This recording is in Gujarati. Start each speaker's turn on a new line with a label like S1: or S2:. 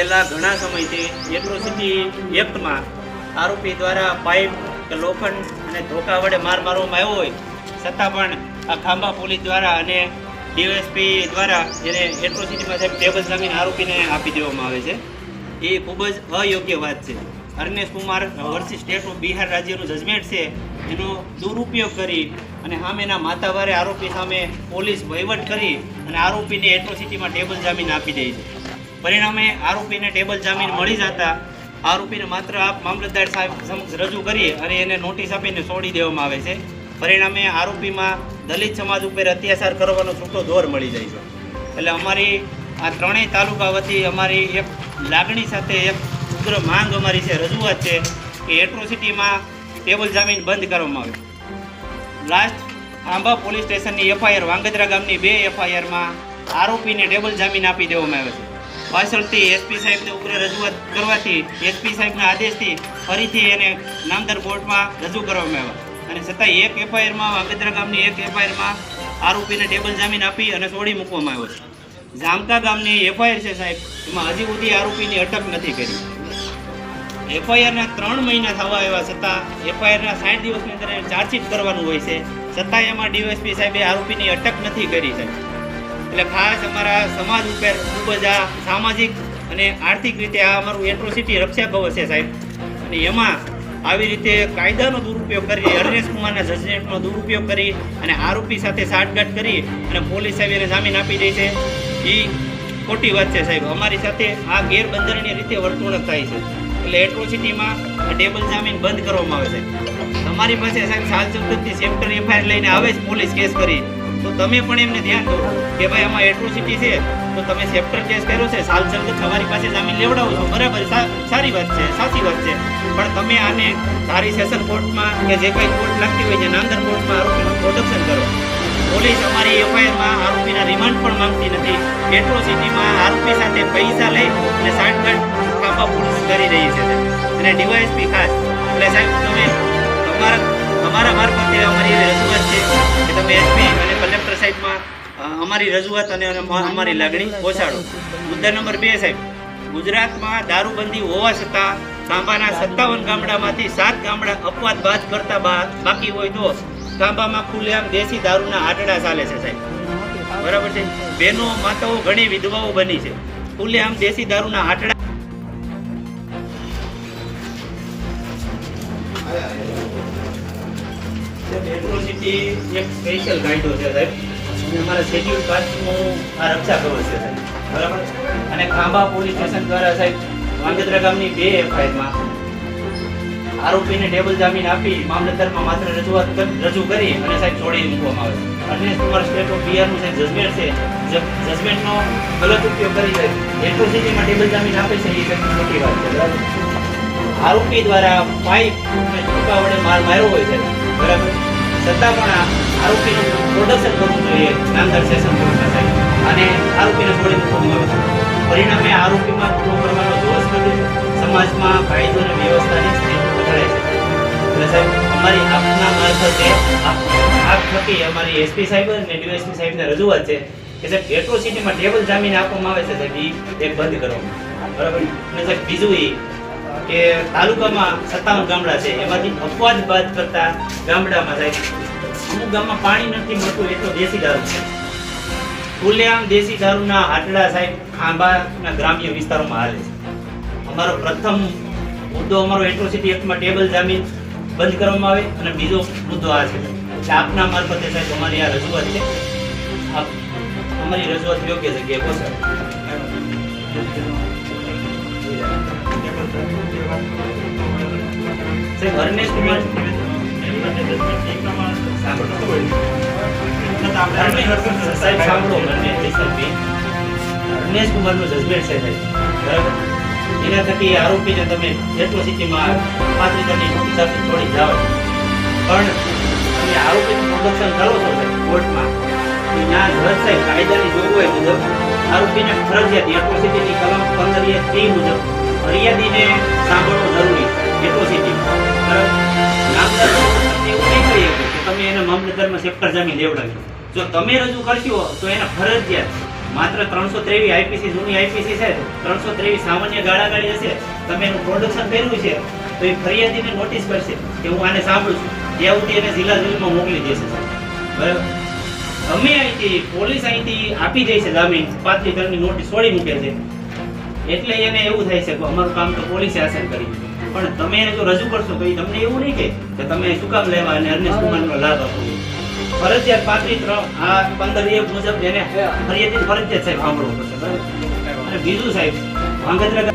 S1: છેલ્લા ઘણા સમયથી એટ્રોસિટી એક્ટમાં આરોપી દ્વારા પાઇપ કે લોખંડ અને ધોકા વડે માર મારવામાં આવ્યો હોય છતાં પણ આ ખાંભા પોલીસ દ્વારા અને ડીવાયએસપી દ્વારા એને એટ્રોસિટીમાં સાહેબ ટેબલ જામીન આરોપીને આપી દેવામાં આવે છે. એ ખૂબ જ અયોગ્ય વાત છે. Arnesh Kumar versus state of Bihar રાજ્યનું જજમેન્ટ છે એનો દુરુપયોગ કરી અને સામેના માતાવારે આરોપી સામે પોલીસ વહીવટ કરી અને આરોપીને એટ્રોસિટીમાં ટેબલ જામીન આપી દે છે. પરિણામે આરોપીને ટેબલ જામીન મળી જતા આરોપીને માત્ર મામલતદાર સાહેબ સમક્ષ રજૂ કરી અને એને નોટિસ આપીને છોડી દેવામાં આવે છે. પરિણામે આરોપીમાં દલિત સમાજ ઉપર અત્યાચાર કરવાનો છૂટો દોર મળી જાય છે. એટલે અમારી આ ત્રણેય તાલુકા વતી અમારી એક લાગણી સાથે એક ઉગ્ર માંગ અમારી છે, રજૂઆત છે કે એટ્રોસિટીમાં ટેબલ જામીન બંધ કરવામાં આવે. લાસ્ટ ખાંભા પોલીસ સ્ટેશનની એફઆઈઆર વાંગદરા ગામની 2 એફઆઈઆરમાં આરોપીને ટેબલ જામીન આપી દેવામાં આવે છે. પાછળથી એસપી સાહેબને ઉગ્ર રજૂઆત કરવાથી એસપી સાહેબના આદેશથી ફરીથી એને નામદાર કોર્ટમાં રજૂ કરવામાં આવ્યા અને છતાં એક એફઆઈઆરમાં વાંગદરા ગામની એક એફઆઈઆરમાં આરોપીને ટેબલ જામીન આપી અને છોડી મૂકવામાં આવ્યો છે. જામકા ગામની એફઆઈઆર છે સાહેબ, એમાં હજી સુધી આરોપીની અટક નથી કરી. એફઆઈઆરના 3 મહિના થવા આવ્યા છતાં એફઆઈઆરના 60 દિવસની અંદર ચાર્જશીટ કરવાનું હોય છે, છતાં એમાં ડીવાયએસપી સાહેબે આરોપીની અટક નથી કરી સાહેબ. એટલે ખાસ અમારા સમાજ ઉપર ખૂબ જ આ સામાજિક અને આર્થિક રીતે આ અમારું એટ્રોસિટી રક્ષા કવચ છે સાહેબ. અને એમાં આવી રીતે કાયદાનો દુરુપયોગ કરી અર્નેશ કુમારના જજમેન્ટનો દુરુપયોગ કરી અને આરોપી સાથે સાઠગાંઠ કરી અને પોલીસ સાહેબ એને જામીન આપી દે છે, એ ખોટી વાત છે સાહેબ. અમારી સાથે આ ગેરબંધારણીય રીતે વર્તણૂક થાય છે. એટલે એટ્રોસિટીમાં ટેબલ જામીન બંધ કરવામાં આવે છે. તમારી પાસે સાહેબ સાલ ચૌદથી ચેપ્ટર એફઆઈઆર લઈને આવે જ પોલીસ કેસ કરી, તો તમે પણ એમને ધ્યાન દો કે ભાઈ આમાં એટ્રોસિટી છે તો તમે ચેપ્ટર કેસ કર્યો છે, સાલ ચૌદ તમારી પાસે જામીન લેવડાવો છો, બરાબર, સારી વાત છે, સાચી વાત છે. પણ તમે આને ધારી સેશન કોર્ટમાં કે જે કંઈ કોર્ટ લાગતી હોય છે નામદાર કોર્ટમાં આરોપીનું પ્રોડક્શન કરો. પોલીસ અમારી એફઆઈઆરમાં આરોપીના રિમાન્ડ પણ માંગતી નથી. એટ્રોસિટીમાં આરોપી સાથે પૈસા લઈ અને સાઠગાંઠ ખાંભા પોલીસ કરી રહી છે અને ડીવાયએસપી ખાસ. એટલે સાહેબ તમે અમારા મારફતે અમારી રજૂઆત છે કે તમે એસપી અને કલેક્ટર સાહેબમાં અમારી રજૂઆત અને અમારી લાગણી પહોંચાડો. મુદ્દા નંબર 2 સાહેબ, ગુજરાતમાં દારૂબંધી હોવા છતાં ખાંભાના 57 ગામડામાંથી 7 ગામડા અપવાદ બાદ કરતા બાકી હોય તો ખાંભામાં ખુલ્લેઆમ દેશી દારૂના આટડા ચાલે છે સાહેબ, બરાબર છે. બહેનો માતાઓ ઘણી વિધવાઓ બની છે. ખુલ્લેઆમ દેશી દારૂના આટડા એટ્રોસિટી એક સ્પેશિયલ કાયદો છે સાહેબ, અને અમારા શેડ્યુલ કાસ્ટનું આ રક્ષા કવચ છે સાહેબ, બરાબર. અને ખાંભા પોલીસ સ્ટેશન દ્વારા સાહેબ વાંગદરા ગામની 2 એફઆઈઆરમાં આરોપીને ટેબલ જામીન આપી મામલતદારમાં માત્ર રજૂ કરી અને સાહેબ છોડી મૂકવામાં આવે છે. અર્નેશ કુમાર સ્ટેટ ઓફ બિહારનું સાહેબ જજમેન્ટ છે, જજમેન્ટનો ગલત ઉપયોગ કરી સાહેબ એટ્રોસિટીમાં ટેબલ જામીન આપે છે, એ સાહેબ મોટી વાત છે, બરાબર. આરોપી દ્વારા પાઇપ અને ધોકા વડે માર માર્યો હોય છે, બરાબર, છતાં પણ આરોપીનું પ્રોડક્શન કરવું જોઈએ નામદાર સેશન કોર્ટમાં સાહેબ, અને આરોપીને છોડી મૂકવામાં આવે છે. પરિણામે આરોપીમાં ગુનો કરવાનો જોશ વધે છે, સમાજમાં કાયદો અને વ્યવસ્થાની સ્થિતિ બગડે છે. એટલે સાહેબ અમારી આપના મારફતે આપ થકી અમારી એસપી સાહેબ અને ડીવાયએસપી સાહેબને રજૂઆત છે કે સાહેબ એટ્રોસિટીમાં ટેબલ જામીન આપવામાં આવે છે સાહેબ એ બંધ કરવામાં, બરાબર. અને સાહેબ બીજું એ કે તાલુકામાં 57 ગામડા છે, એમાંથી અપવાદ બાદ કરતા ગામડામાં સાહેબ અમુક ગામમાં પાણી નથી મળતું એટલો દેશી દારૂ છે. ખુલ્લેઆમ દેશી દારૂના આટડા સાહેબ ખાંભાના ગ્રામ્ય વિસ્તારોમાં હાલે છે. અમારો પ્રથમ મુદ્દો અમારો એટ્રોસિટી એક્ટમાં ટેબલ જામીન બંધ કરવામાં આવે અને બીજો મુદ્દો આ છે. એટલે આપના મારફતે સાહેબ અમારી આ રજૂઆત છે, આપ અમારી રજૂઆત યોગ્ય જગ્યાએ પહોંચાડો. સાહેબ અર્નેશ કુમાર સાહેબ સાંભળો, અર્નેશ કુમારનું જજમેન્ટ છે સાહેબ, બરાબર. એના થકી આરોપીને તમે એટ્રોસિટીમાં 35 ની નોટિસ આપી છોડી જાઓ, પણ તમે આરોપીનું પ્રોડક્શન કરો છો સાહેબ કોર્ટમાં, ત્યાં જજ સાહેબ કાયદાની જોગવાઈ મુજબ આરોપીને ફરજિયાત એટ્રોસિટીની કલમ 15(3) મુજબ ફરિયાદીને સાંભળવું જરૂરી એટ્રોસિટીમાં, બરાબર. નામદાર તમને એવું નહીં કહી શકે કે તમે એને મામલતદારમાં ચેપ્ટર જામીન લેવડાવી. જો તમે રજૂ કરશો તો એને ફરજિયાત માત્ર 323 આઈપીસી જૂની આઈપીસી છે, 323 સામાન્ય ગાળાગાળી હશે, તમે એનું પ્રોડક્શન કર્યું છે તો એ ફરિયાદીને નોટિસ કરશે કે હું આને સાંભળું છું, ત્યાં સુધી એને જિલ્લા જેલમાં મોકલી દેશે સાહેબ. બરાબર. અમે અહીંથી પોલીસ અહીંથી આપી દે છે જામીન, 35 જણની નોટિસ છોડી મૂકે છે, એટલે એને એવું થાય છે કે અમારું કામ તો પોલીસે આસન કરી દીધું. પણ તમે એને જો રજૂ કરશો તો એ તમને એવું નહીં કે તમે શું કામ લેવા અને અરનેસ્ટ કુમારનો લાભ આપો. ફરજિયાત 35 આ 15 મુજબ એને ફરિયાદી ફરજિયાત સાહેબ સાંભળવું પડશે. બરાબર. અને બીજું સાહેબ, ભાંગધ્રા